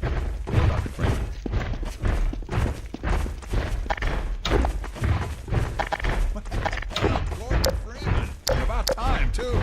Dr. Freeman. Gordon Freeman. About time, too.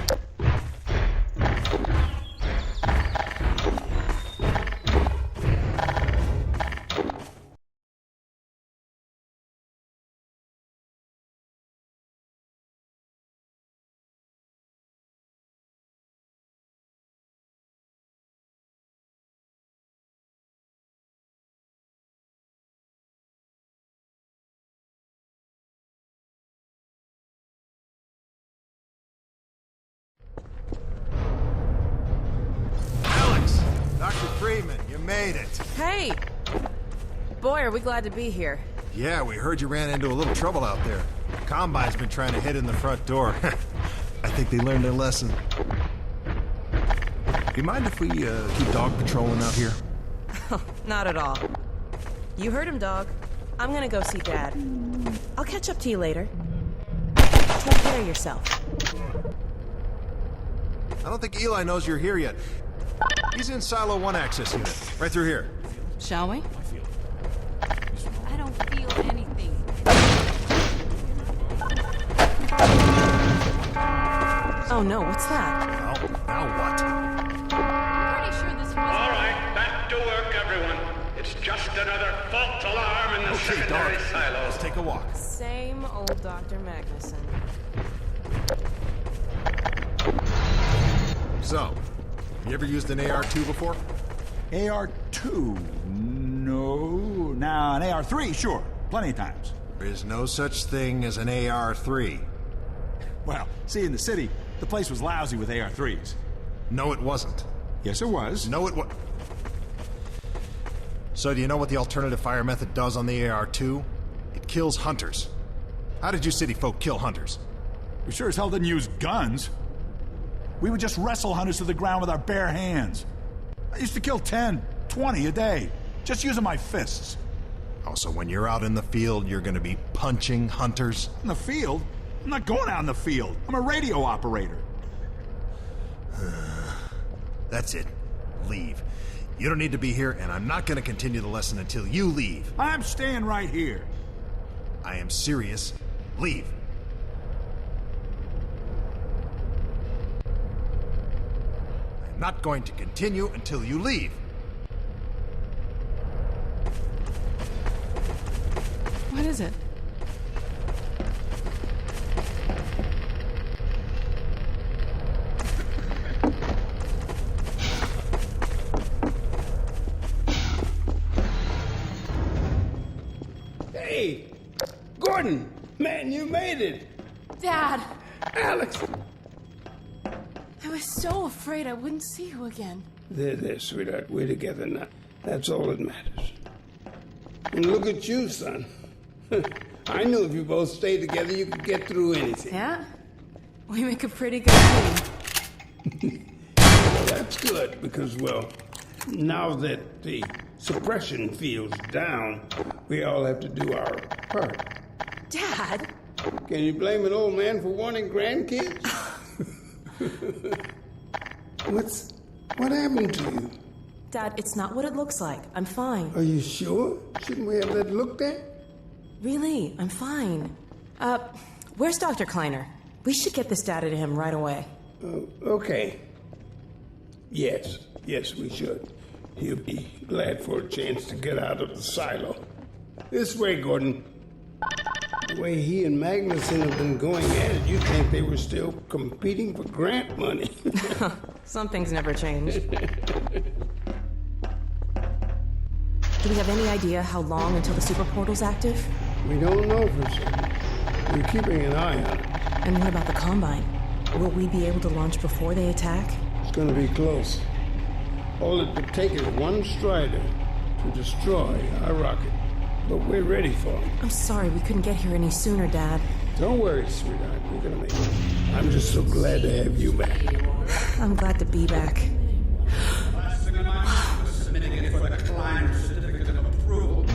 Alex! Dr. Freeman, you made it. Hey! Boy, are we glad to be here. Yeah, we heard you ran into a little trouble out there. Combine's been trying to hit in the front door. I think they learned their lesson. Do you mind if we keep dog patrolling out here? Not at all. You heard him, dog. I'm gonna go see Dad. I'll catch up to you later. Take care of yourself. I don't think Eli knows you're here yet. He's in Silo 1 access unit, right through here. Shall we? I don't feel anything. Oh no, what's that? Well, now what? I'm pretty sure this was... All right, back to work, everyone. It's just another false alarm in the Okay, secondary dog. silo. Let's take a walk. Same old Dr. Magnuson. So, you ever used an AR-2 before? AR-2? No. Now, an AR-3, sure. Plenty of times. There is no such thing as an AR-3. Well, see, in the city, the place was lousy with AR-3s. No, it wasn't. Yes, it was. No, it was. So, do you know what the alternative fire method does on the AR-2? It kills hunters. How did you city folk kill hunters? We sure as hell didn't use guns. We would just wrestle hunters to the ground with our bare hands. I used to kill 10, 20 a day, just using my fists. Oh, so when you're out in the field, you're gonna be punching hunters? In the field? I'm not going out in the field. I'm a radio operator. That's it. Leave. You don't need to be here, and I'm not gonna continue the lesson until you leave. I'm staying right here. I am serious. Leave. I'm not going to continue until you leave. What is it? Hey, Gordon, man, you made it. Dad! Alex. I was so afraid I wouldn't see you again. There, sweetheart. We're together now. That's all that matters. And look at you, son. I knew if you both stayed together, you could get through anything. Yeah? We make a pretty good team. Well, that's good, because, well, now that the suppression field's down, we all have to do our part. Dad? Can you blame an old man for wanting grandkids? What happened to you? Dad, it's not what it looks like. I'm fine. Are you sure? Shouldn't we have that looked at? Really, I'm fine. Where's Dr. Kleiner? We should get this data to him right away. Okay. Yes, we should. He'll be glad for a chance to get out of the silo. This way, Gordon. The way he and Magnuson have been going at it, you'd think they were still competing for grant money. Some things never change. Do we have any idea how long until the super portal's active? We don't know for certain. We're keeping an eye on it. And what about the Combine? Will we be able to launch before they attack? It's gonna be close. All it would take is one Strider to destroy our rocket. But we're ready for him. I'm sorry we couldn't get here any sooner, Dad. Don't worry, sweetheart. We're gonna make it. I'm just so glad to have you back. I'm glad to be back. Submitting it for the Kleiner certificate of approval.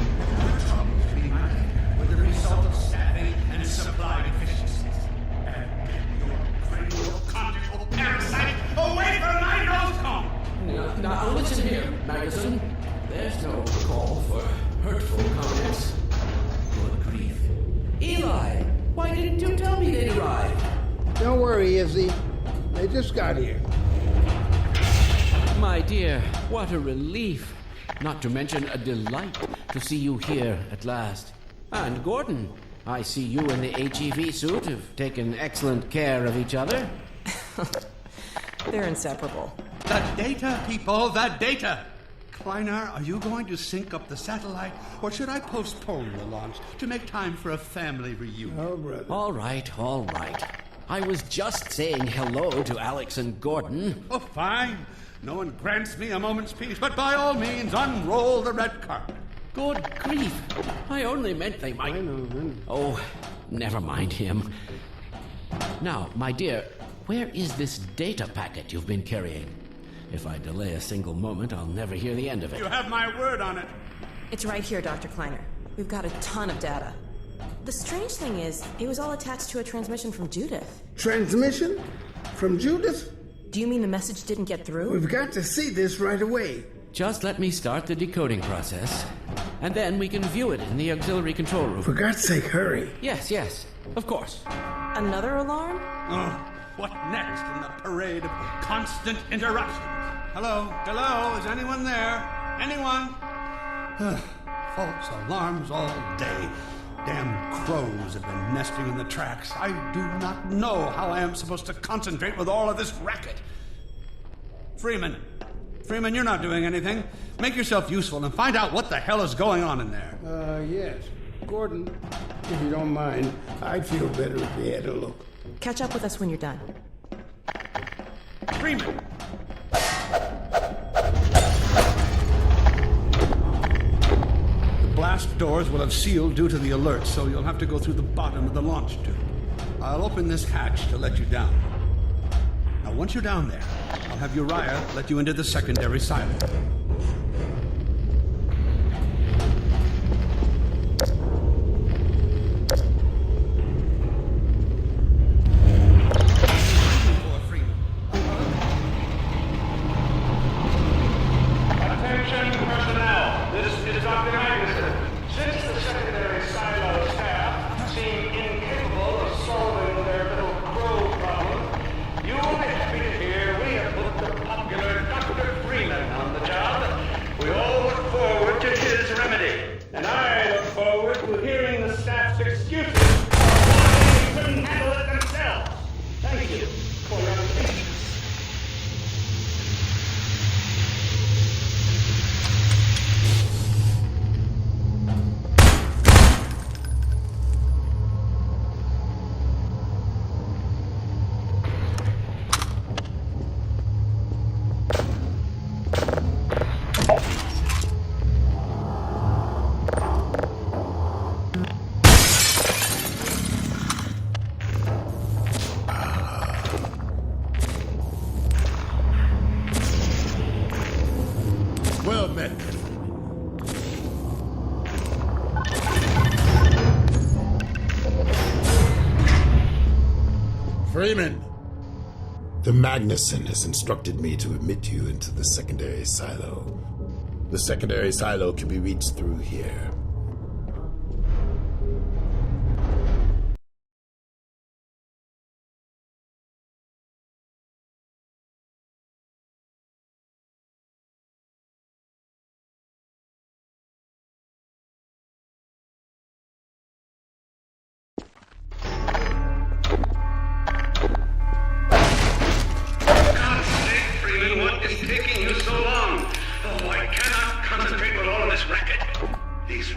With the result of staffing and supply deficiencies. And your cranial conjugal parasite away from my nose cone! Now listen here, Magnuson. There's no call for hurtful comments. Good grief. Eli, why didn't you tell me they'd arrived? Don't worry, Izzy. They just got here. My dear, what a relief. Not to mention a delight to see you here at last. And Gordon, I see you in the HEV suit have taken excellent care of each other. They're inseparable. The data, people, the data! Kleiner, are you going to sync up the satellite, or should I postpone the launch to make time for a family reunion? Oh, brother. All right, all right. I was just saying hello to Alex and Gordon. Oh, fine. No one grants me a moment's peace, but by all means, unroll the red carpet. Good grief. I only meant they might... I know. Oh, never mind him. Now, my dear, where is this data packet you've been carrying? If I delay a single moment, I'll never hear the end of it. You have my word on it. It's right here, Dr. Kleiner. We've got a ton of data. The strange thing is, it was all attached to a transmission from Judith. Transmission? From Judith? Do you mean the message didn't get through? We've got to see this right away. Just let me start the decoding process, and then we can view it in the auxiliary control room. For God's sake, hurry. Yes, of course. Another alarm? Oh, what next in the parade of constant interruptions? Hello, is anyone there? Anyone? False alarms all day. Damn crows have been nesting in the tracks. I do not know how I am supposed to concentrate with all of this racket. Freeman, you're not doing anything. Make yourself useful and find out what the hell is going on in there. Yes. Gordon, if you don't mind, I'd feel better if we had a look. Catch up with us when you're done. Freeman! Blast doors will have sealed due to the alert, so you'll have to go through the bottom of the launch tube. I'll open this hatch to let you down. Now, once you're down there, I'll have Uriah let you into the secondary silo. Attention personnel, this is Dr. Magnuson. Since the secondary silo staff seem incapable of solving their little crow problem, you will be happy to hear we have put the popular Dr. Freeman on the job. We all look forward to his remedy. And I look forward to hearing the staff's excuses for why they couldn't handle it themselves. Thank you for your patience. Well met. Freeman! The Magnuson has instructed me to admit you into the secondary silo. The secondary silo can be reached through here. What is taking you so long? Oh, I cannot concentrate with all of this racket. These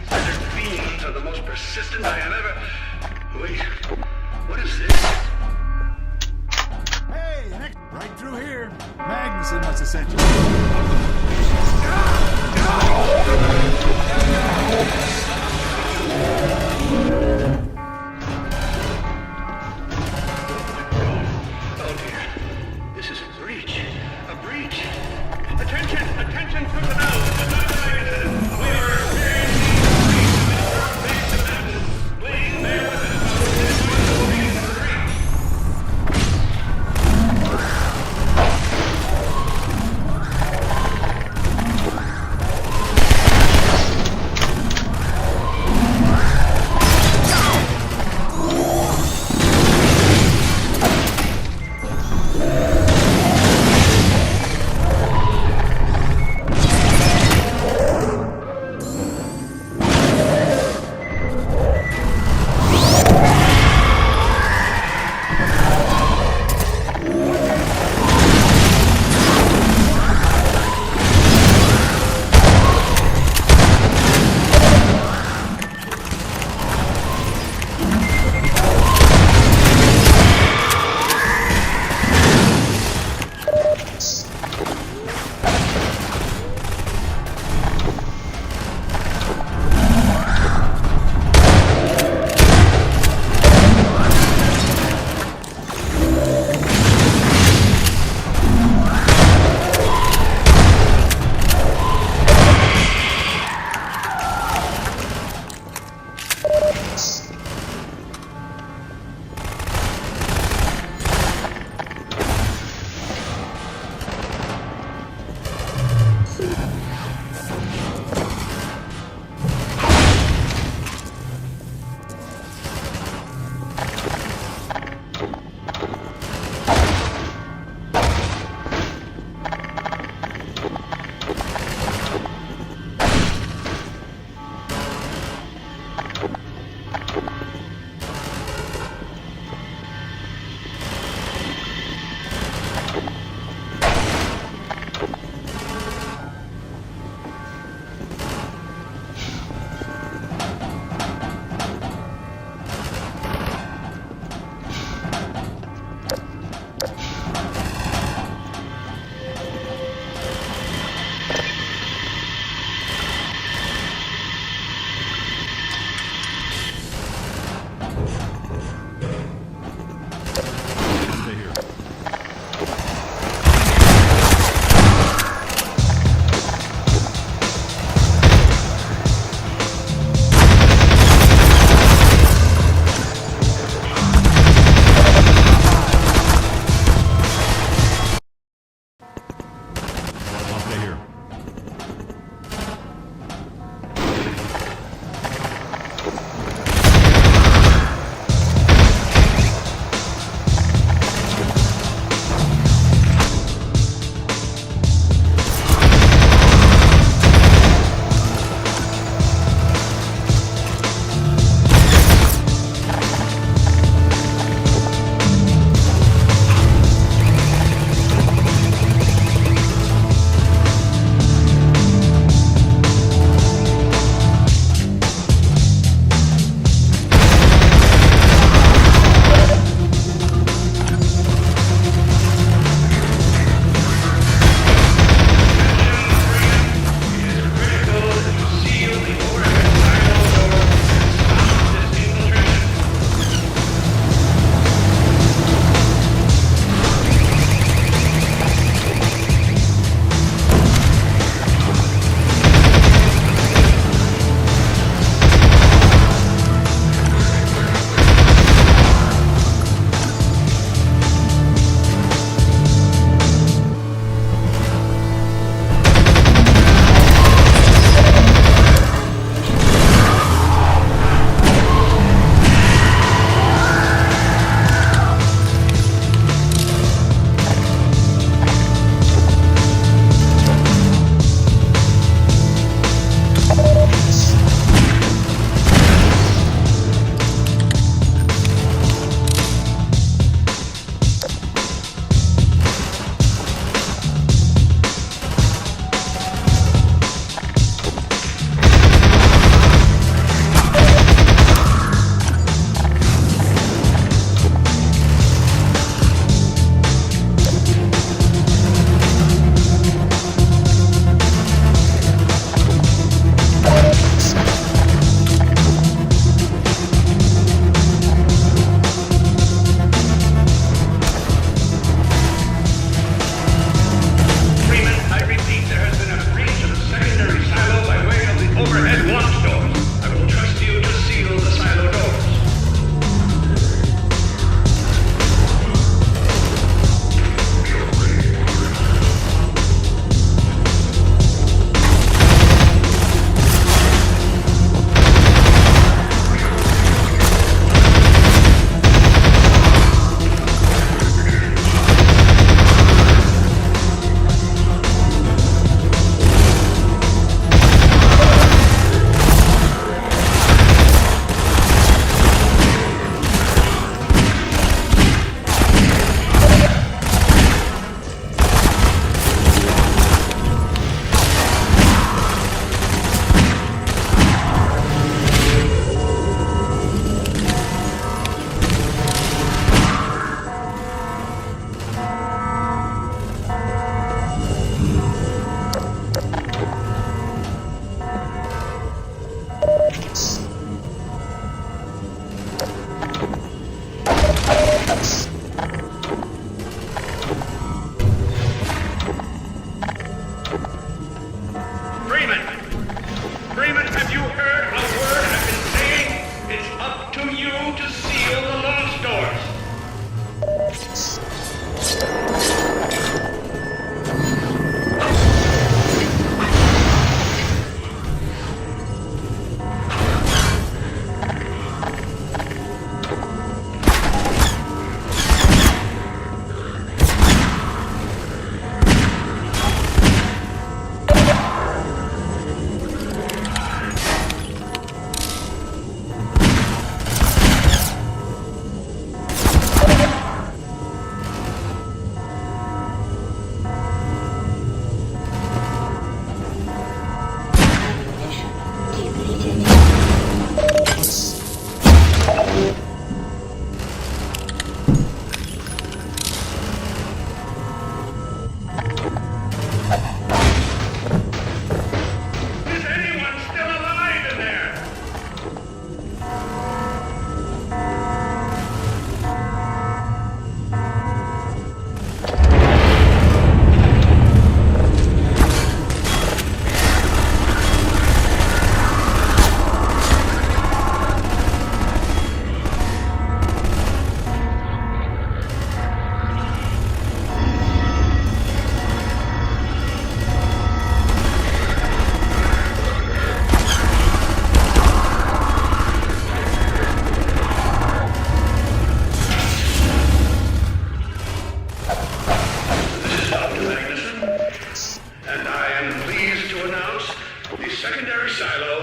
secondary silo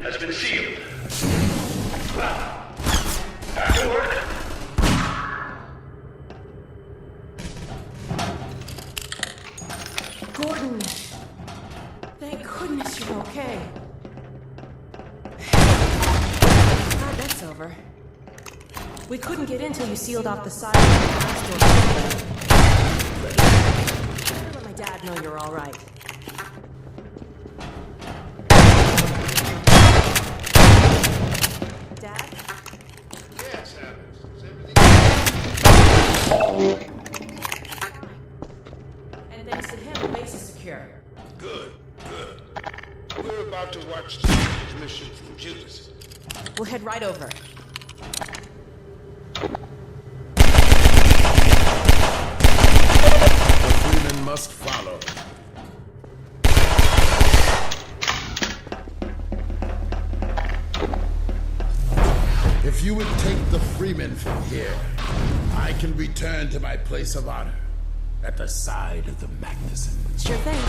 has been sealed. Well, back to work. Gordon! Thank goodness you're okay. Glad that's over. We couldn't get in till you sealed off the side of the glass door. Better let my dad know you're all right. Dad? Yes, Alice. Is everything... And thanks to him, the base is secure. Good, good. We're about to watch the transmission from Judas. We'll head right over. The Freeman must follow. If you would take the Freeman from here, I can return to my place of honor at the side of the Magnuson. Sure thing.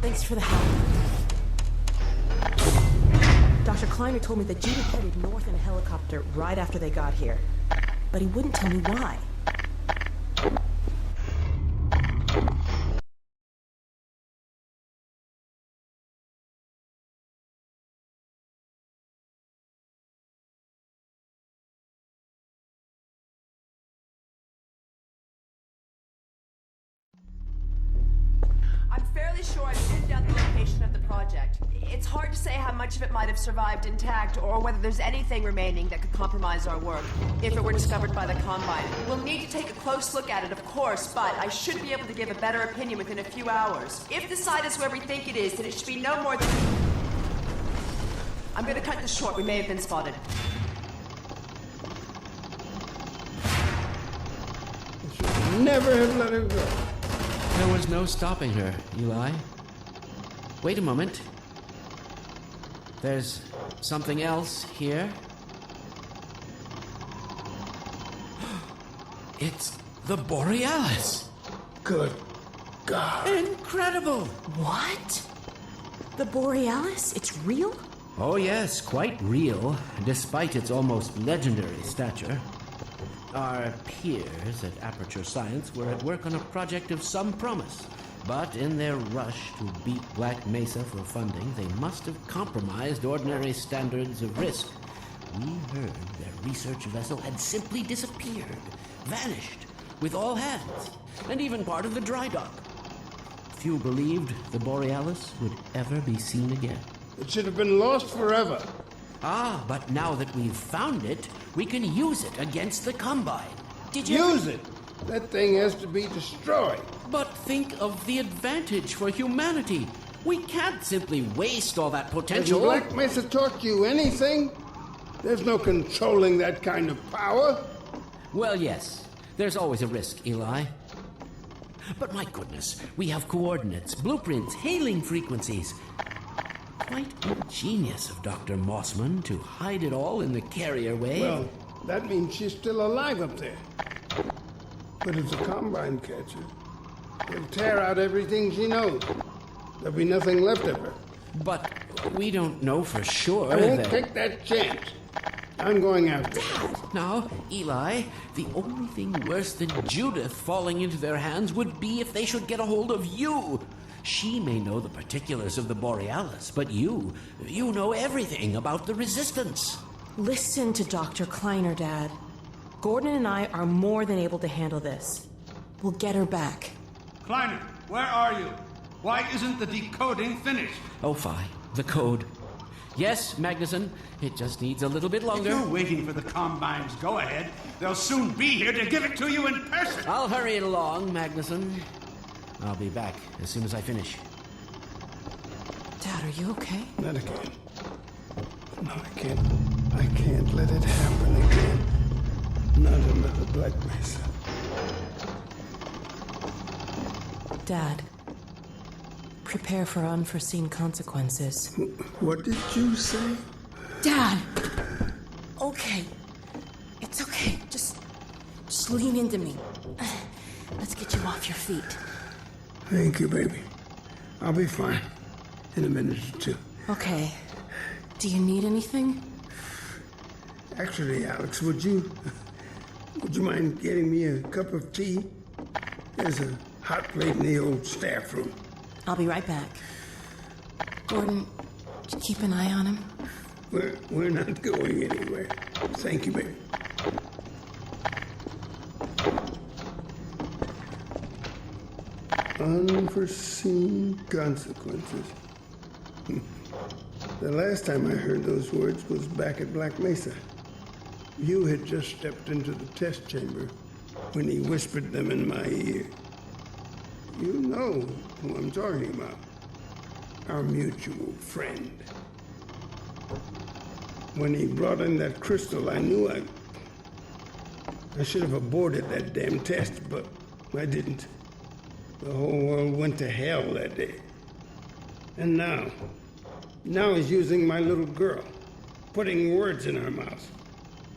Thanks for the help. Dr. Kleiner told me that Judith headed north in a helicopter right after they got here. But he wouldn't tell me why. I'm fairly sure I've pinned down the location of the project. It's hard to say how much of it might have survived intact or whether there's anything remaining that could compromise our work if it were discovered by the Combine. We'll need to take a close look at it, of course, but I should be able to give a better opinion within a few hours. If the site is where we think it is, then it should be no more than... I'm gonna cut this short. We may have been spotted. Never have let her go. There was no stopping her, Eli. Wait a moment. There's something else here. It's the Borealis. Good God. Incredible! What? The Borealis? It's real? Oh yes, quite real, despite its almost legendary stature. Our peers at Aperture Science were at work on a project of some promise, but in their rush to beat Black Mesa for funding, they must have compromised ordinary standards of risk. We heard their research vessel had simply disappeared, vanished, with all hands, and even part of the dry dock. Few believed the Borealis would ever be seen again. It should have been lost forever. Ah, but now that we've found it, we can use it against the Combine. Did you... Use it! That thing has to be destroyed. But think of the advantage for humanity. We can't simply waste all that Has potential. Black Mesa taught you anything? There's no controlling that kind of power. Well, yes. There's always a risk, Eli. But my goodness, we have coordinates, blueprints, hailing frequencies. Quite ingenious of Dr. Mossman to hide it all in the carrier way. Well, that means she's still alive up there. But if the Combine catches, they'll tear out everything she knows. There'll be nothing left of her. But we don't know for sure I won't that... take that chance. I'm going after her. Now, Eli, the only thing worse than Judith falling into their hands would be if they should get a hold of you. She may know the particulars of the Borealis, but you know everything about the Resistance. Listen to Dr. Kleiner, Dad. Gordon and I are more than able to handle this. We'll get her back. Kleiner, where are you? Why isn't the decoding finished? Oh, fine. The code. Yes, Magnuson. It just needs a little bit If longer. you're waiting for the Combine's go-ahead, they'll soon be here to give it to you in person. I'll hurry it along, Magnuson. I'll be back as soon as I finish. Dad, are you okay? Not again. No, I can't let it happen again. Not another Black Mesa. Dad, prepare for unforeseen consequences. What did you say? Dad! Okay. It's okay. Just lean into me. Let's get you off your feet. Thank you, baby. I'll be fine in a minute or two. Okay. Do you need anything? Actually, Alex, would you mind getting me a cup of tea? There's a hot plate in the old staff room. I'll be right back. Gordon, keep an eye on him. We're not going anywhere. Thank you, baby. Unforeseen consequences. The last time I heard those words was back at Black Mesa. You had just stepped into the test chamber when he whispered them in my ear. You know who I'm talking about. Our mutual friend. When he brought in that crystal, I knew I should have aborted that damn test, but I didn't. The whole world went to hell that day. And now he's using my little girl, putting words in her mouth.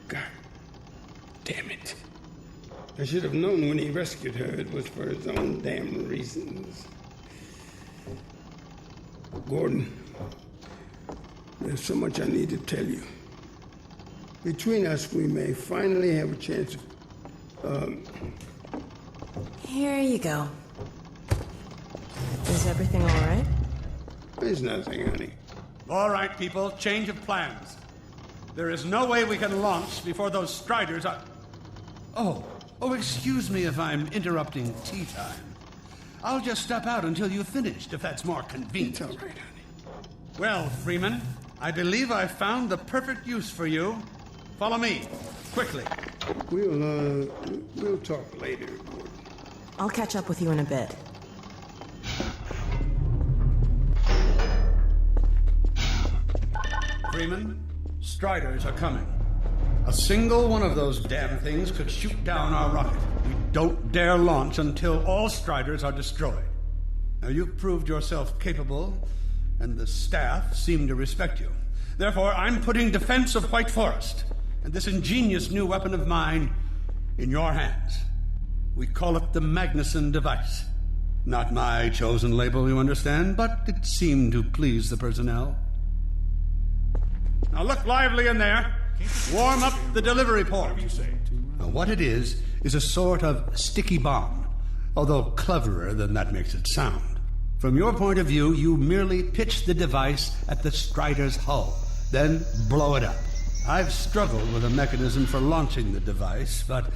God damn it. I should have known when he rescued her it was for his own damn reasons. Gordon, there's so much I need to tell you. Between us, we may finally have a chance of, Here you go. Is everything all right? There's nothing, honey. All right, people, change of plans. There is no way we can launch before those Striders are... Oh, excuse me if I'm interrupting tea time. I'll just step out until you've finished, if that's more convenient. It's all right, honey. Well, Freeman, I believe I've found the perfect use for you. Follow me, quickly. We'll talk later, Gordon. I'll catch up with you in a bit. Freeman, Striders are coming. A single one of those damn things could shoot down our rocket. We don't dare launch until all Striders are destroyed. Now, you've proved yourself capable, and the staff seem to respect you. Therefore, I'm putting defense of White Forest and this ingenious new weapon of mine in your hands. We call it the Magnuson device. Not my chosen label, you understand, but it seemed to please the personnel. Now look lively in there. Warm up the delivery port. Now, what it is a sort of sticky bomb, although cleverer than that makes it sound. From your point of view, you merely pitch the device at the Strider's hull, then blow it up. I've struggled with a mechanism for launching the device, but...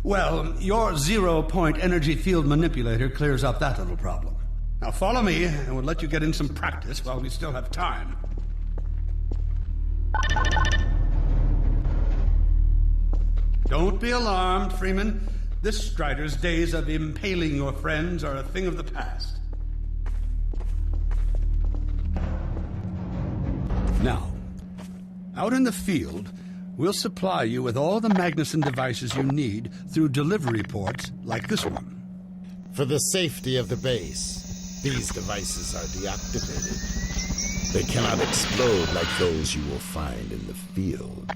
well, your zero-point energy field manipulator clears up that little problem. Now follow me, and we'll let you get in some practice while we still have time. Don't be alarmed, Freeman. This Strider's days of impaling your friends are a thing of the past. Now, out in the field, we'll supply you with all the Magnuson devices you need through delivery ports like this one. For the safety of the base, these devices are deactivated. They cannot explode like those you will find in the field.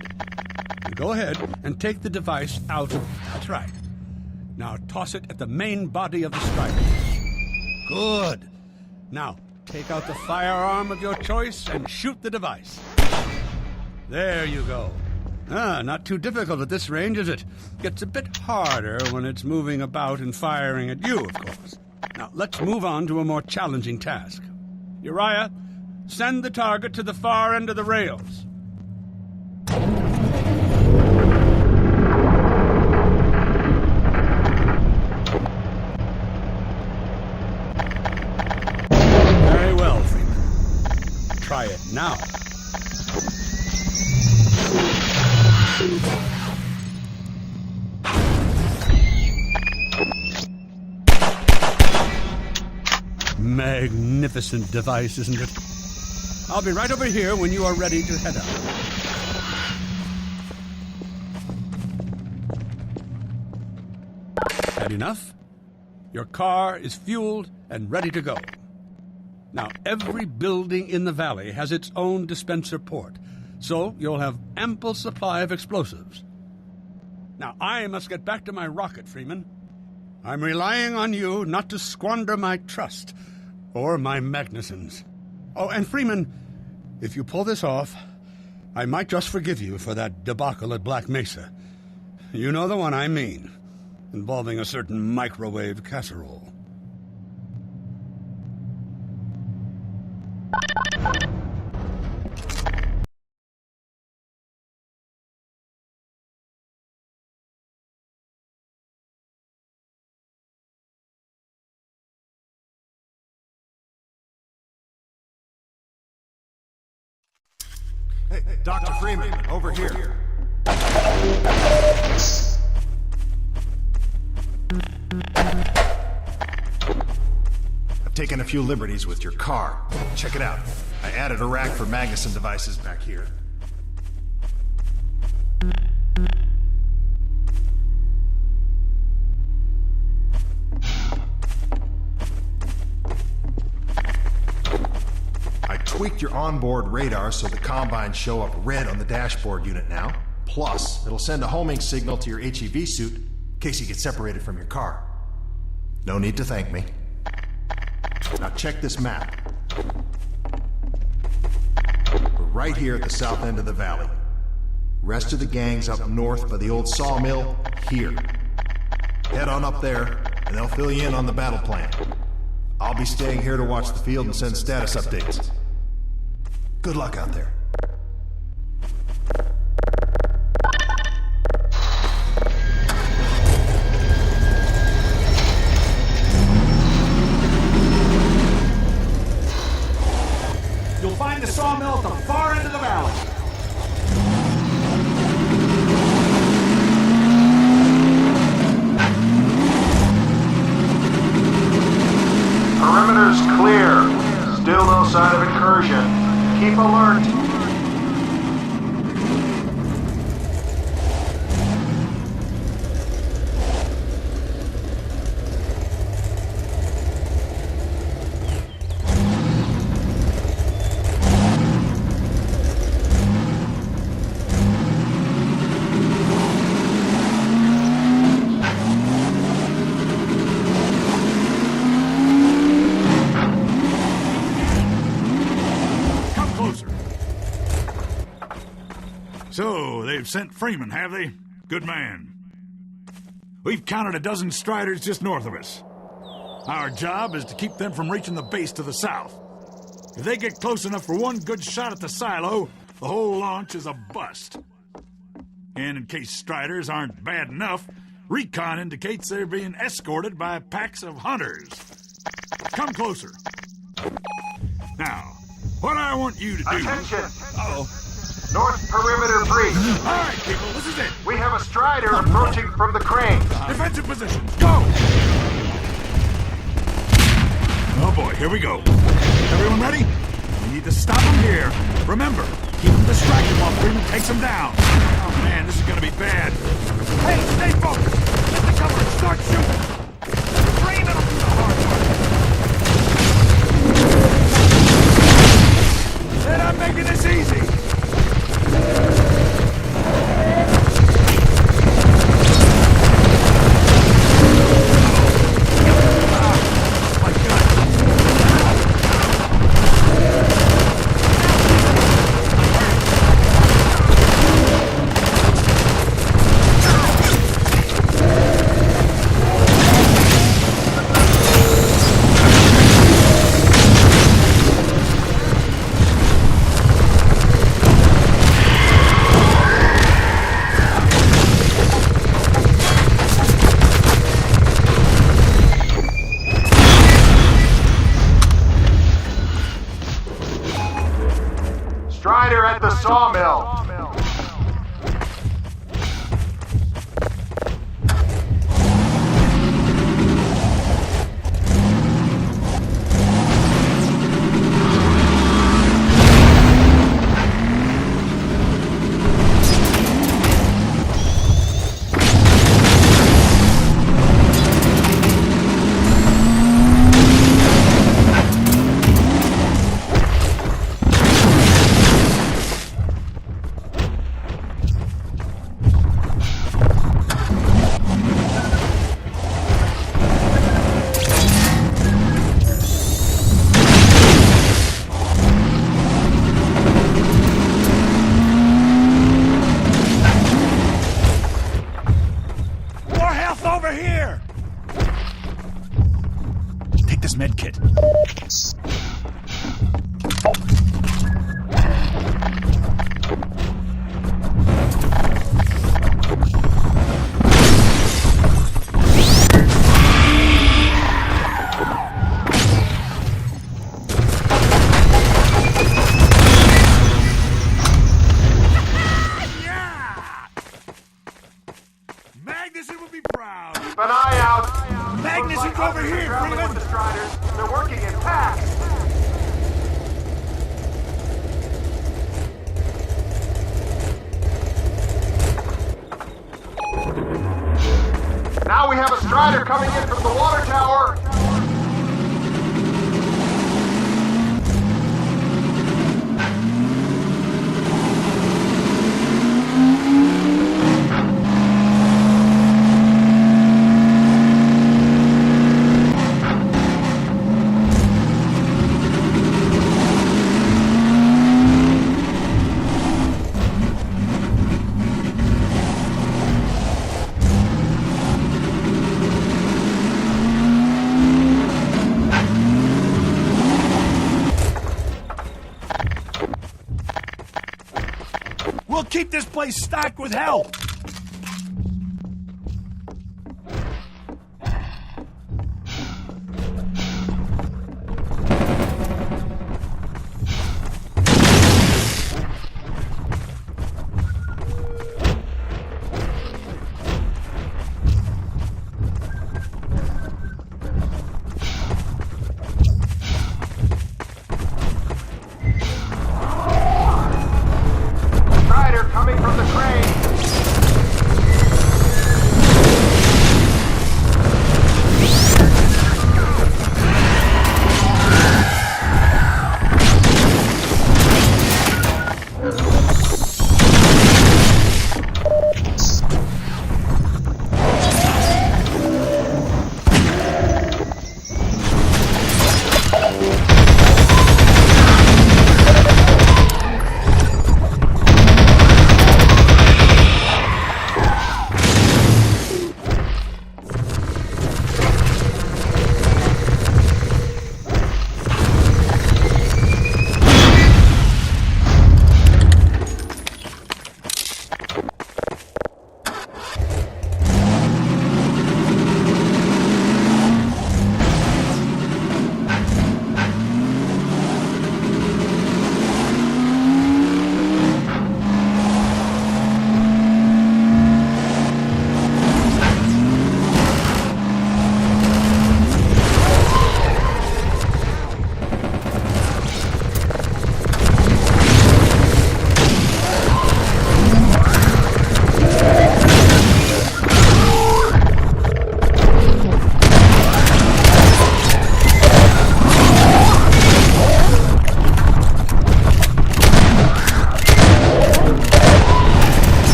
Go ahead and take the device out. That's right. Now toss it at the main body of the Strider. Good. Now, take out the firearm of your choice and shoot the device. There you go. Not too difficult at this range, is it? Gets a bit harder when it's moving about and firing at you, of course. Now, let's move on to a more challenging task. Uriah, send the target to the far end of the rails. Very well, Freeman. Try it now. Magnificent device, isn't it? I'll be right over here when you are ready to head out. Had enough? Your car is fueled and ready to go. Now, every building in the valley has its own dispenser port, so you'll have ample supply of explosives. Now, I must get back to my rocket, Freeman. I'm relying on you not to squander my trust or my Magnusons. Oh, and Freeman, if you pull this off, I might just forgive you for that debacle at Black Mesa. You know the one I mean, involving a certain microwave casserole. Hey, Dr. Freeman, over here. I've taken a few liberties with your car. Check it out. I added a rack for Magnuson devices back here. I tweaked your onboard radar so the combines show up red on the dashboard unit now. Plus, it'll send a homing signal to your HEV suit in case you get separated from your car. No need to thank me. Now check this map. We're right here at the south end of the valley. Rest of the gang's up north by the old sawmill, here. Head on up there, and they'll fill you in on the battle plan. I'll be staying here to watch the field and send status updates. Good luck out there. You'll find the sawmill at the far end of the valley. Perimeter's clear. Still no sign of incursion. Keep alert. So, they've sent Freeman, have they? Good man. We've counted a dozen Striders just north of us. Our job is to keep them from reaching the base to the south. If they get close enough for one good shot at the silo, the whole launch is a bust. And in case Striders aren't bad enough, recon indicates they're being escorted by packs of hunters. Come closer. Now, what I want you to do... Attention! Uh-oh. North perimeter breach. All right, people, this is it. We have a Strider approaching from the crane. Defensive position, go! Oh boy, here we go. Everyone ready? We need to stop them here. Remember, keep them distracted while Freeman takes them down. Oh man, this is gonna be bad. Hey, stay focused. Get the cover and start shooting. Freeman will do the hard work. Then I'm making this easy. Strider at the sawmill. Strider coming in from the water tower! We'll keep this place stocked with help! Strider coming from the crane!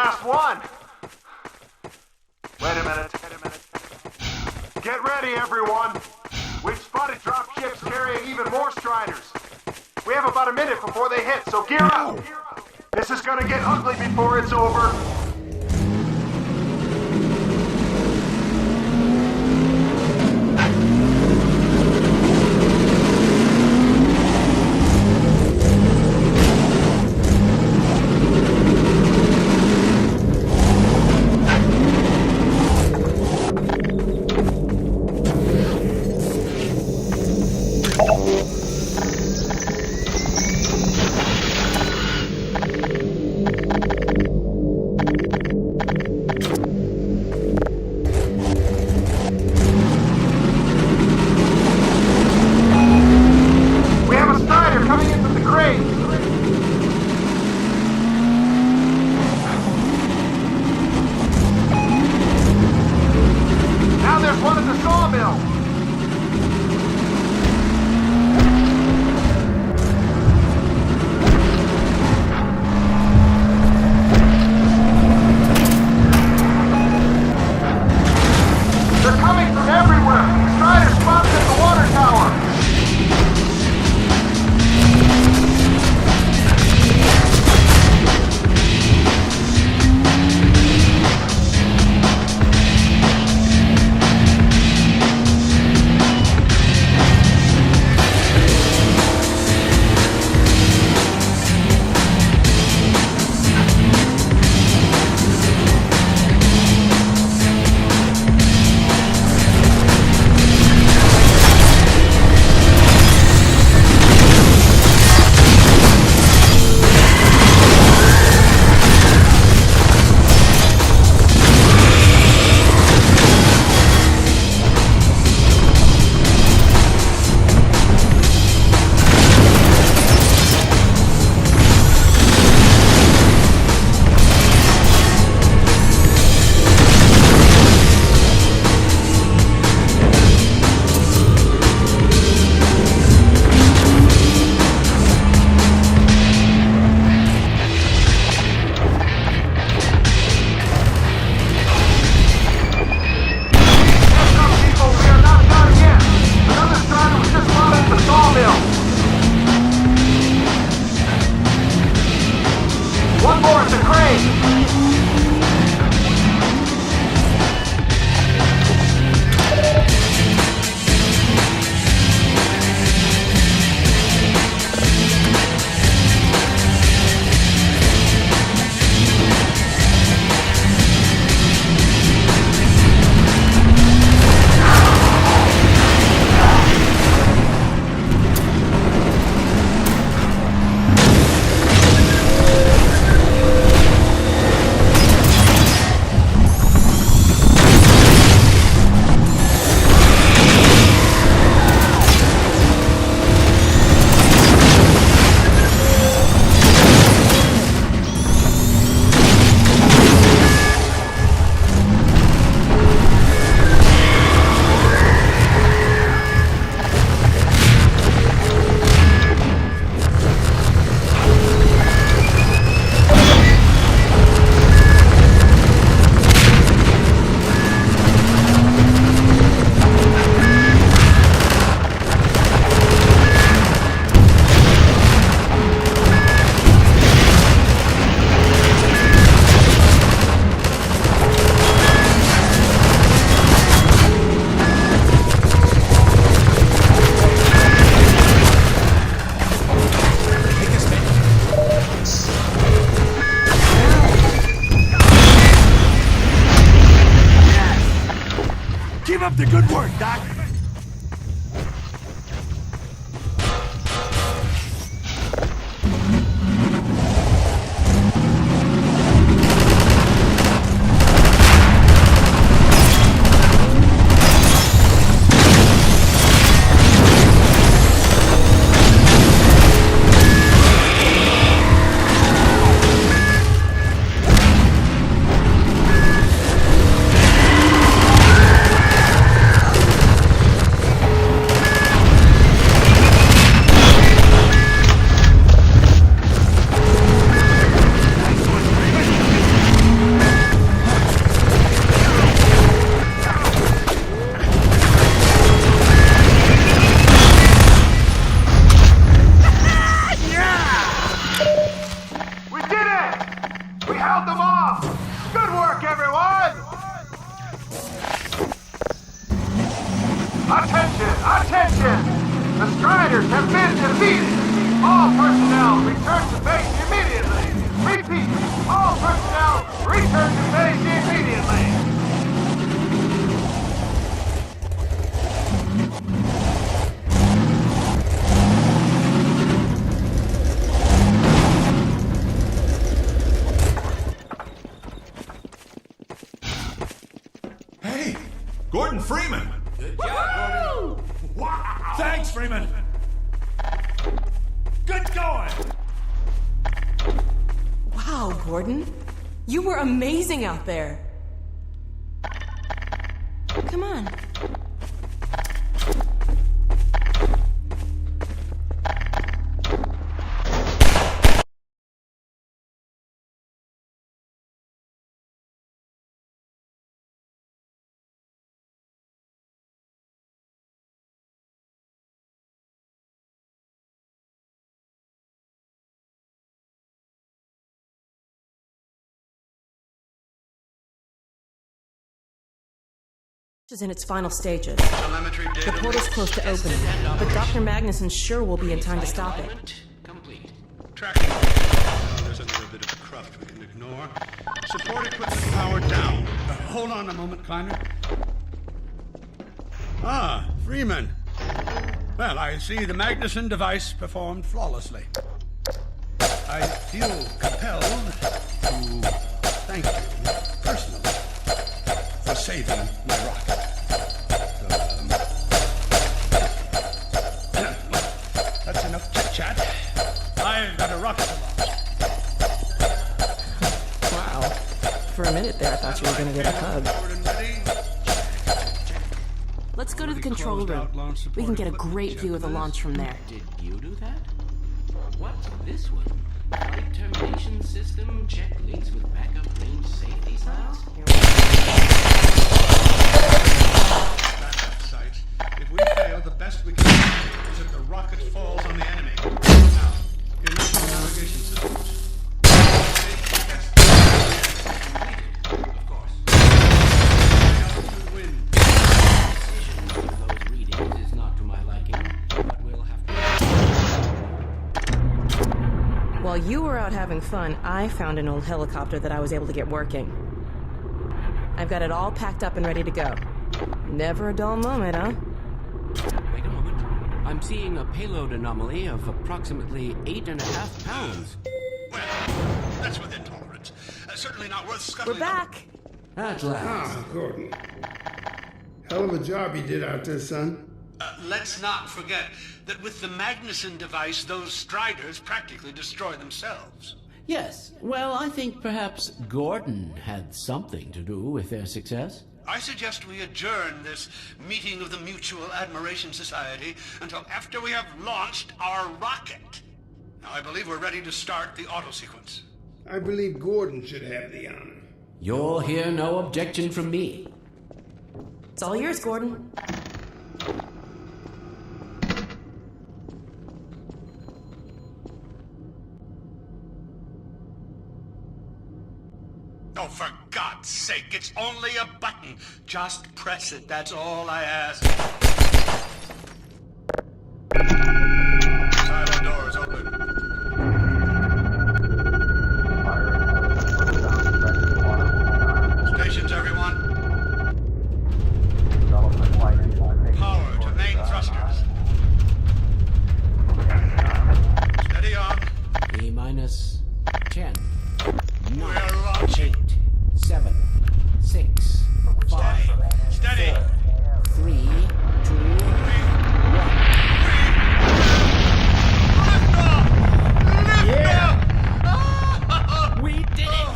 last one. Wait a minute. Get ready, everyone. We've spotted drop ships carrying even more Striders. We have about a minute before they hit, so gear up. This is gonna get ugly before it's over. up the good work, Doc. everyone! Attention! Attention! The Striders have been defeated! All personnel return to base immediately! Repeat! All personnel return to base immediately! Hey, Gordon Freeman! Good job, Gordon. Wow! Thanks, Freeman! Good going! Wow, Gordon. You were amazing out there. Come on. Is in its final stages. The portal's close to opening, but Dr. Magnuson sure will be in time to stop it. Complete. Tracking. Oh, there's another bit of cruft we can ignore. Support equipment powered down. Hold on a moment, Kleiner. Ah, Freeman. Well, I see the Magnuson device performed flawlessly. I feel compelled to thank you personally for saving my rocket. That's enough chit-chat. I've got a rocket to launch. Wow. For a minute there, I thought you were going to get a hug. Let's go to the control room. We can get a great view of the launch from there. Did you do that? What's this one? Flight termination system. Check links with backup range safety signs. Sight. If we fail, the best we can do is that the rocket falls on the enemy. Now, initial navigation systems. Of course. Altitude wind. Precision of those readings is not to my liking, but we'll have to. While you were out having fun, I found an old helicopter that I was able to get working. I've got it all packed up and ready to go. Never a dull moment, huh? Wait a moment. I'm seeing a payload anomaly of approximately 8.5 pounds. Well, that's within tolerance. Certainly not worth scuttling. We're back! At last. Ah, Gordon. Hell of a job you did out there, son. Let's not forget that with the Magnuson device, those Striders practically destroy themselves. Yes. Well, I think perhaps Gordon had something to do with their success. I suggest we adjourn this meeting of the Mutual Admiration Society until after we have launched our rocket. Now, I believe we're ready to start the auto sequence. I believe Gordon should have the honor. You'll hear no objection from me. It's all yours, Gordon. Oh, for God's sake, it's only a button. Just press it, that's all I ask. Silo doors open. Stations, everyone. Power to main thrusters. Steady on. E-minus 10. We're launching. 7, 6, 5, Steady. 4, 3, 2, 1. Yeah! We did it!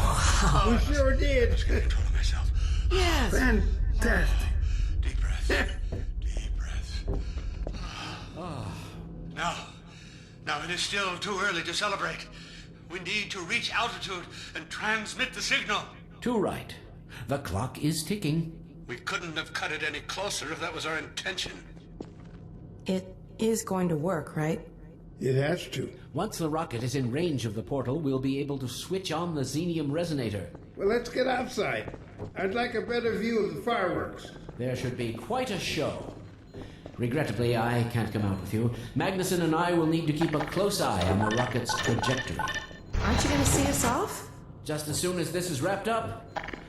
We sure did. Control myself. Yes! Fantastic. Deep breath. Deep breath. Now it is still too early to celebrate. We need to reach altitude and transmit the signal. Too right. The clock is ticking. We couldn't have cut it any closer if that was our intention. It is going to work, right? It has to. Once the rocket is in range of the portal, we'll be able to switch on the xenium resonator. Well, let's get outside. I'd like a better view of the fireworks. There should be quite a show. Regrettably, I can't come out with you. Magnuson and I will need to keep a close eye on the rocket's trajectory. Aren't you going to see us off? Just as soon as this is wrapped up,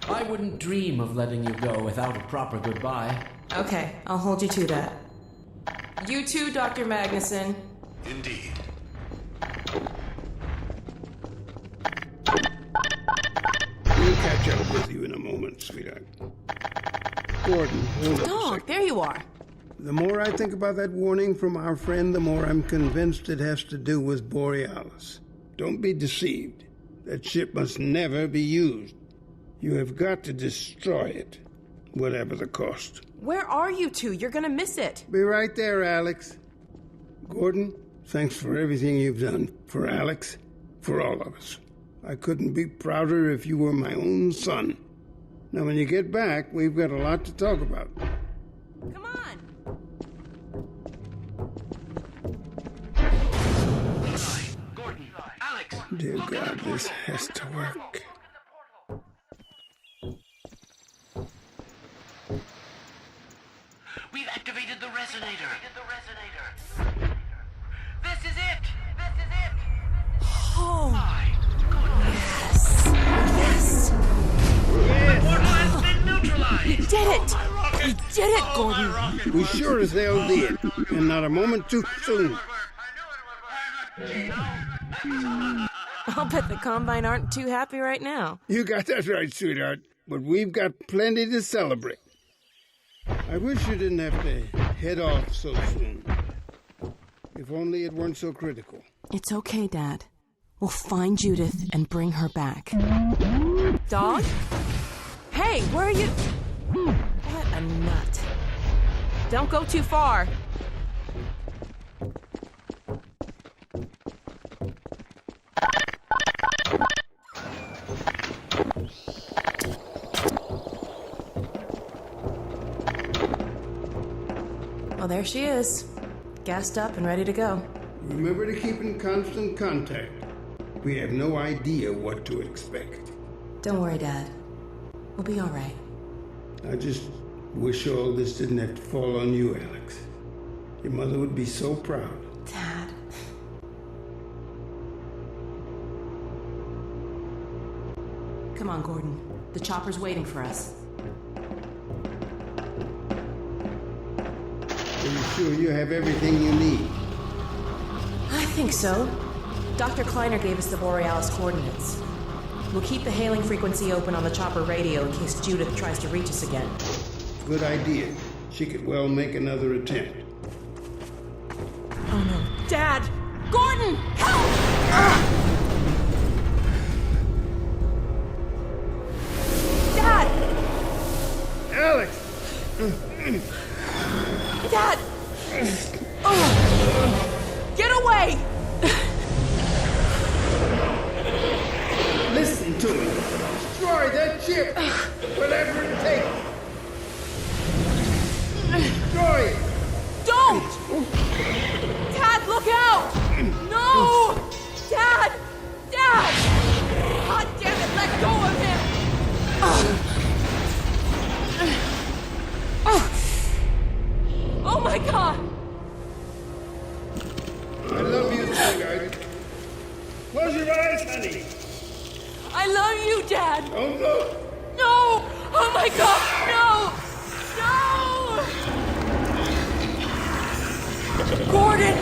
I wouldn't dream of letting you go without a proper goodbye. Okay, I'll hold you to that. You too, Dr. Magnuson. Indeed. We'll catch up with you in a moment, sweetheart. Gordon, hold on a Dog, second. there you are. The more I think about that warning from our friend, the more I'm convinced it has to do with Borealis. Don't be deceived. That ship must never be used. You have got to destroy it, whatever the cost. Where are you two? You're gonna miss it. Be right there, Alex. Gordon, thanks for everything you've done. For Alex, for all of us. I couldn't be prouder if you were my own son. Now, when you get back, we've got a lot to talk about. Come on. Gordon, Alex! Dear God, this has to work. We've activated the resonator. This is it! Oh, My yes. Yes. The portal has been neutralized! You did it. You did it, Gordon. We sure as hell did, and not a moment too soon. I'll bet the Combine aren't too happy right now. You got that right, sweetheart. But we've got plenty to celebrate. I wish you didn't have to head off so soon. If only it weren't so critical. It's okay, Dad. We'll find Judith and bring her back. Dog? Hey, where are you? What a nut. Don't go too far. Well, there she is. Gassed up and ready to go. Remember to keep in constant contact. We have no idea what to expect. Don't worry, Dad. We'll be all right. I just wish all this didn't have to fall on you, Alex. Your mother would be so proud. Dad. Come on, Gordon. The chopper's waiting for us. Are you sure you have everything you need? I think so. Dr. Kleiner gave us the Borealis coordinates. We'll keep the hailing frequency open on the chopper radio in case Judith tries to reach us again. Good idea. She could well make another attempt. Oh no. Dad! Gordon! Help! Dad! Alex! Dad! Oh. Get away! Listen to me. Destroy that ship! Whatever it takes! Destroy it! Don't! Dad, look out! No! Dad! Dad! God damn it, let go of him! Oh my God! I love you, sweetheart. Close your eyes, honey. I love you, Dad! Don't look. No! Oh my God! No! No! Gordon!